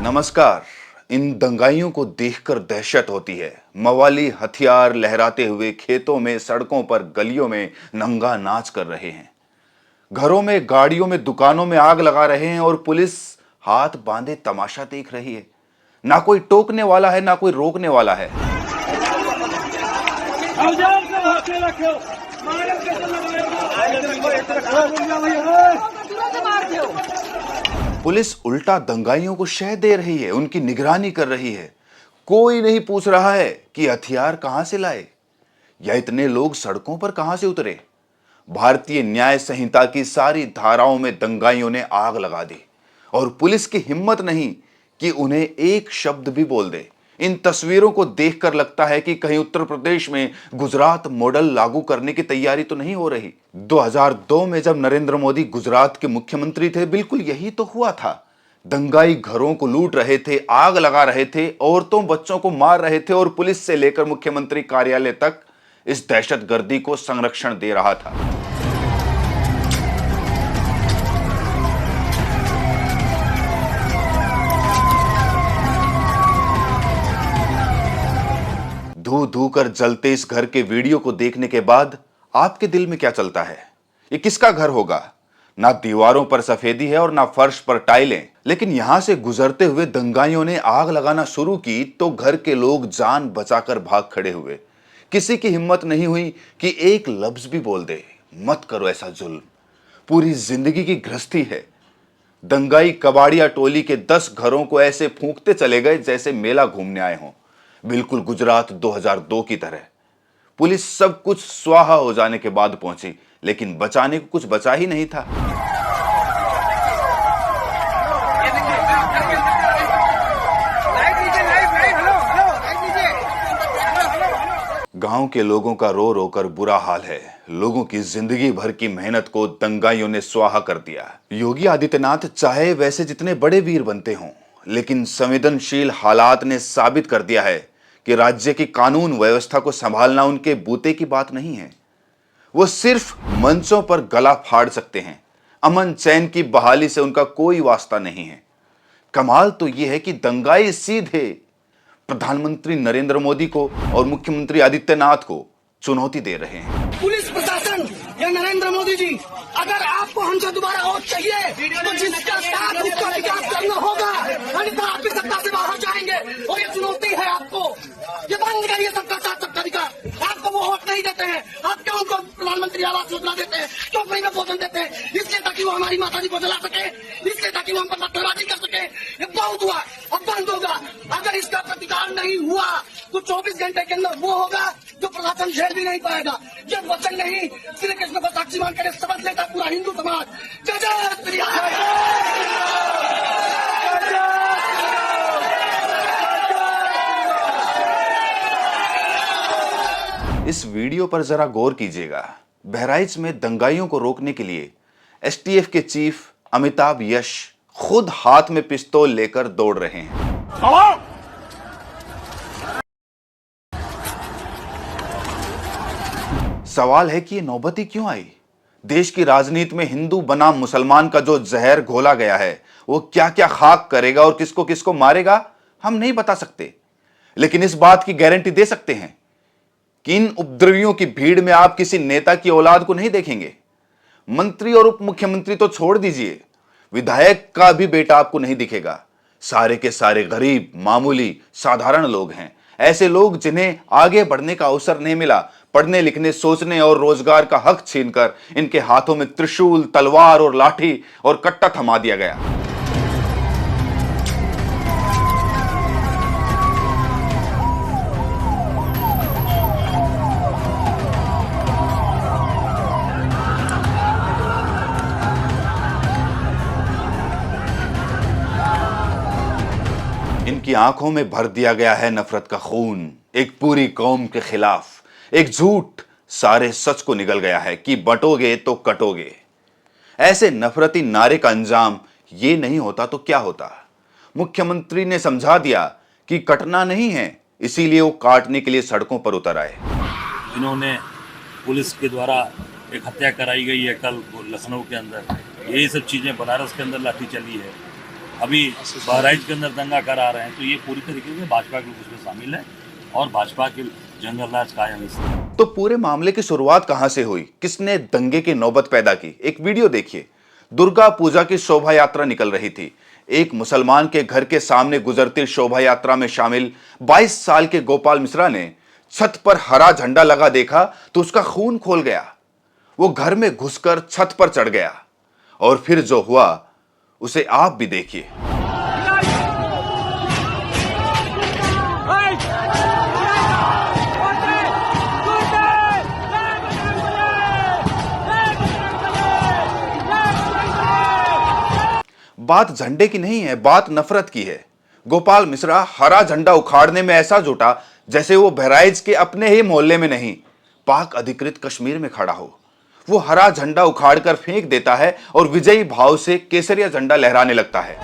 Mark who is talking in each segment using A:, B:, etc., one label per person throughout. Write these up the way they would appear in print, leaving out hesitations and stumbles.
A: नमस्कार। इन दंगाइयों को देखकर दहशत होती है। मवाली हथियार लहराते हुए खेतों में, सड़कों पर, गलियों में नंगा नाच कर रहे हैं। घरों में, गाड़ियों में, दुकानों में आग लगा रहे हैं और पुलिस हाथ बांधे तमाशा देख रही है। ना कोई टोकने वाला है, ना कोई रोकने वाला है। पुलिस उल्टा दंगाइयों को शह दे रही है, उनकी निगरानी कर रही है। कोई नहीं पूछ रहा है कि हथियार कहां से लाए या इतने लोग सड़कों पर कहां से उतरे। भारतीय न्याय संहिता की सारी धाराओं में दंगाइयों ने आग लगा दी और पुलिस की हिम्मत नहीं कि उन्हें एक शब्द भी बोल दे। इन तस्वीरों को देखकर लगता है कि कहीं उत्तर प्रदेश में गुजरात मॉडल लागू करने की तैयारी तो नहीं हो रही। 2002 में जब नरेंद्र मोदी गुजरात के मुख्यमंत्री थे, बिल्कुल यही तो हुआ था। दंगाई घरों को लूट रहे थे, आग लगा रहे थे, औरतों बच्चों को मार रहे थे और पुलिस से लेकर मुख्यमंत्री कार्यालय तक इस दहशतगर्दी को संरक्षण दे रहा था। धू धू कर जलते इस घर के वीडियो को देखने के बाद आपके दिल में क्या चलता है? ये किसका घर होगा? ना दीवारों पर सफेदी है और ना फर्श पर टाइलें। लेकिन यहां से गुजरते हुए दंगाइयों ने आग लगाना शुरू की तो घर के लोग जान बचाकर भाग खड़े हुए। किसी की हिम्मत नहीं हुई कि एक लफ्ज भी बोल दे, मत करो ऐसा जुल्म। पूरी जिंदगी की गृहस्थी है। दंगाई कबाड़िया टोली के 10 घरों को ऐसे फूंकते चले गए जैसे मेला घूमने आए हों, बिल्कुल गुजरात 2002 की तरह। पुलिस सब कुछ स्वाहा हो जाने के बाद पहुंची, लेकिन बचाने को कुछ बचा ही नहीं था। गांव के लोगों का रो रो कर बुरा हाल है। लोगों की जिंदगी भर की मेहनत को दंगाइयों ने स्वाहा कर दिया। योगी आदित्यनाथ चाहे वैसे जितने बड़े वीर बनते हों, लेकिन संवेदनशील हालात ने साबित कर दिया है कि राज्य की कानून व्यवस्था को संभालना उनके बूते की बात नहीं है। वो सिर्फ मंचों पर गला फाड़ सकते हैं। अमन चैन की बहाली से उनका कोई वास्ता नहीं है। कमाल तो यह है कि दंगाई सीधे प्रधानमंत्री नरेंद्र मोदी को और मुख्यमंत्री आदित्यनाथ को चुनौती दे रहे हैं।
B: पुलिस प्रशासन या नरेंद्र मोदी जी, अगर आपको हमसे दोबारा वोट चाहिए तो जिसका साथ उसका विकास करना होगा, अन्यथा आप भी सत्ता से बाहर जाएंगे। और ये चुनौती है आपको। ये बंद करिए सबका साथ सबका विकास। आपको वो वोट नहीं देते हैं, आप क्यों उनको प्रधानमंत्री आवास योजना देते हैं, क्यों फ्री में भोजन देते हैं? इसलिए ताकि वो हमारी माता जी को जला सके, इसलिए ताकि वो हम पर पत्थरबाजी कर सके। ये बहुत हुआ, अब बंद होगा। अगर इसका प्रतिकार नहीं हुआ तो 24 घंटे के अंदर वो होगा जो प्रशासन झेल भी नहीं पाएगा। ये वचन नहीं, श्री कृष्ण को साक्षी मानकर शपथ लेता पूरा हिंदू समाज। जय जय श्री राम।
A: इस वीडियो पर जरा गौर कीजिएगा। बहराइच में दंगाइयों को रोकने के लिए एसटीएफ के चीफ अमिताभ यश खुद हाथ में पिस्तौल लेकर दौड़ रहे हैं। सवाल है कि ये नौबत ही क्यों आई? देश की राजनीति में हिंदू बनाम मुसलमान का जो जहर घोला गया है, वो क्या क्या खाक करेगा और किसको किसको मारेगा, हम नहीं बता सकते। लेकिन इस बात की गारंटी दे सकते हैं कि इन उपद्रवियों की भीड़ में आप किसी नेता की औलाद को नहीं देखेंगे। मंत्री और उप मुख्यमंत्री तो छोड़ दीजिए, विधायक का भी बेटा आपको नहीं दिखेगा। सारे के सारे गरीब, मामूली, साधारण लोग हैं। ऐसे लोग जिन्हें आगे बढ़ने का अवसर नहीं मिला, पढ़ने लिखने, सोचने और रोजगार का हक छीनकर इनके हाथों में त्रिशूल, तलवार और लाठी और कट्टा थमा दिया गया। इनकी आंखों में भर दिया गया है नफरत का खून, एक पूरी कौम के खिलाफ। एक झूठ सारे सच को निगल गया है कि बटोगे तो कटोगे। ऐसे नफरती नारे का अंजाम ये नहीं होता तो क्या होता? मुख्यमंत्री ने समझा दिया कि कटना नहीं है, इसीलिए वो काटने के लिए सड़कों पर उतर आए।
C: इन्होंने पुलिस के द्वारा एक हत्या कराई गई है कल लखनऊ के अंदर, यही सब चीज़ें बनारस के अंदर लाठी चली है। अभी बहराइच के अंदर दंगा करा रहे हैं, तो ये पूरी तरीके से भाजपा के लोग उसमें शामिल है और भाजपा के जंगल राज कायम है।
A: तो पूरे मामले की शुरुआत कहां से हुई, किसने दंगे की नौबत पैदा की? एक वीडियो देखिए। दुर्गा पूजा की शोभा यात्रा निकल रही थी। एक मुसलमान के घर के सामने गुजरती शोभा यात्रा में शामिल 22 साल के गोपाल मिश्रा ने छत पर हरा झंडा लगा देखा तो उसका खून खोल गया। वो घर में घुसकर छत पर चढ़ गया और फिर जो हुआ उसे आप भी देखिए। बात झंडे की नहीं है, बात नफरत की है। गोपाल मिश्रा हरा झंडा उखाड़ने में ऐसा जुटा जैसे वो बहराइच के अपने ही मोहल्ले में नहीं, पाक अधिकृत कश्मीर में खड़ा हो। वो हरा झंडा उखाड़कर फेंक देता है और विजयी भाव से केसरिया झंडा लहराने लगता है।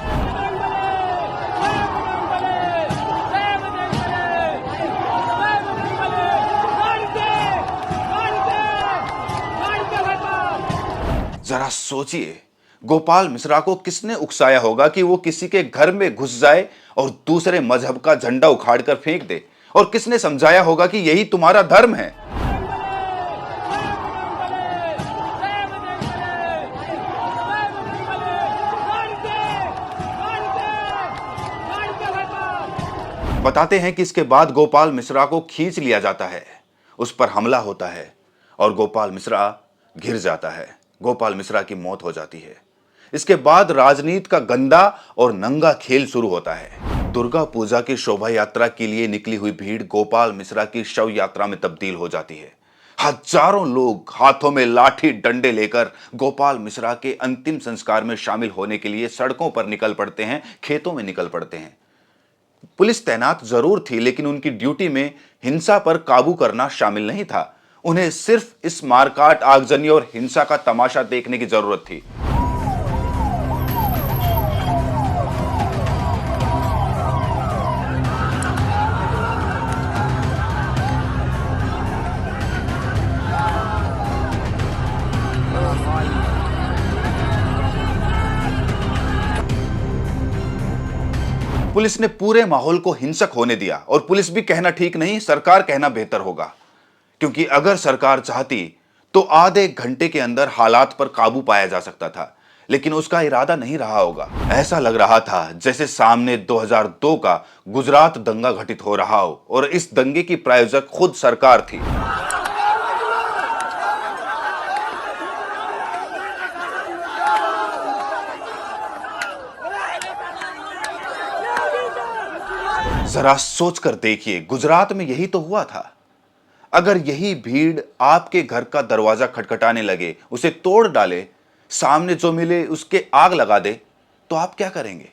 A: जरा सोचिए, गोपाल मिश्रा को किसने उकसाया होगा कि वो किसी के घर में घुस जाए और दूसरे मजहब का झंडा उखाड़कर फेंक दे, और किसने समझाया होगा कि यही तुम्हारा धर्म है। बताते हैं कि इसके बाद गोपाल मिश्रा को खींच लिया जाता है, उस पर हमला होता है और गोपाल मिश्रा गिर जाता है। गोपाल मिश्रा की मौत हो जाती है। इसके बाद राजनीति का गंदा और नंगा खेल शुरू होता है। दुर्गा पूजा की शोभा यात्रा के लिए निकली हुई भीड़ गोपाल मिश्रा की शव यात्रा में तब्दील हो जाती है। हजारों लोग हाथों में लाठी डंडे लेकर गोपाल मिश्रा के अंतिम संस्कार में शामिल होने के लिए सड़कों पर निकल पड़ते हैं, खेतों में निकल पड़ते हैं। पुलिस तैनात जरूर थी, लेकिन उनकी ड्यूटी में हिंसा पर काबू करना शामिल नहीं था। उन्हें सिर्फ इस मारकाट, आगजनी और हिंसा का तमाशा देखने की जरूरत थी। पुलिस ने पूरे माहौल को हिंसक होने दिया, और पुलिस भी कहना ठीक नहीं, सरकार कहना बेहतर होगा, क्योंकि अगर सरकार चाहती तो आधे घंटे के अंदर हालात पर काबू पाया जा सकता था, लेकिन उसका इरादा नहीं रहा होगा। ऐसा लग रहा था जैसे सामने 2002 का गुजरात दंगा घटित हो रहा हो और इस दंगे की प्रायोजक खुद सरकार थी। जरा सोचकर देखिए, गुजरात में यही तो हुआ था। अगर यही भीड़ आपके घर का दरवाजा खटखटाने लगे, उसे तोड़ डाले, सामने जो मिले उसके आग लगा दे, तो आप क्या करेंगे?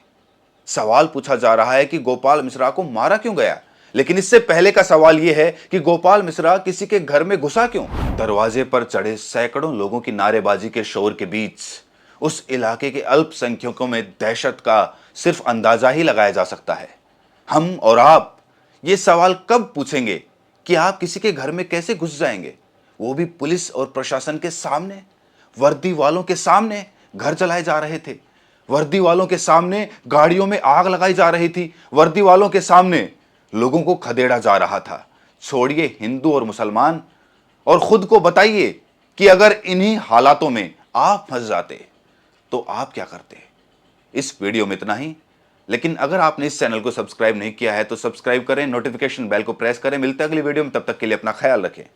A: सवाल पूछा जा रहा है कि गोपाल मिश्रा को मारा क्यों गया, लेकिन इससे पहले का सवाल यह है कि गोपाल मिश्रा किसी के घर में घुसा क्यों? दरवाजे पर चढ़े सैकड़ों लोगों की नारेबाजी के शोर के बीच उस इलाके के अल्पसंख्यकों में दहशत का सिर्फ अंदाजा ही लगाया जा सकता है। हम और आप ये सवाल कब पूछेंगे कि आप किसी के घर में कैसे घुस जाएंगे, वो भी पुलिस और प्रशासन के सामने? वर्दी वालों के सामने घर जलाए जा रहे थे, वर्दी वालों के सामने गाड़ियों में आग लगाई जा रही थी, वर्दी वालों के सामने लोगों को खदेड़ा जा रहा था। छोड़िए हिंदू और मुसलमान, और खुद को बताइए कि अगर इन्हीं हालातों में आप फंस जाते तो आप क्या करते? इस वीडियो में इतना ही, लेकिन अगर आपने इस चैनल को सब्सक्राइब नहीं किया है तो सब्सक्राइब करें, नोटिफिकेशन बेल को प्रेस करें। मिलते हैं अगली वीडियो में, तब तक के लिए अपना ख्याल रखें।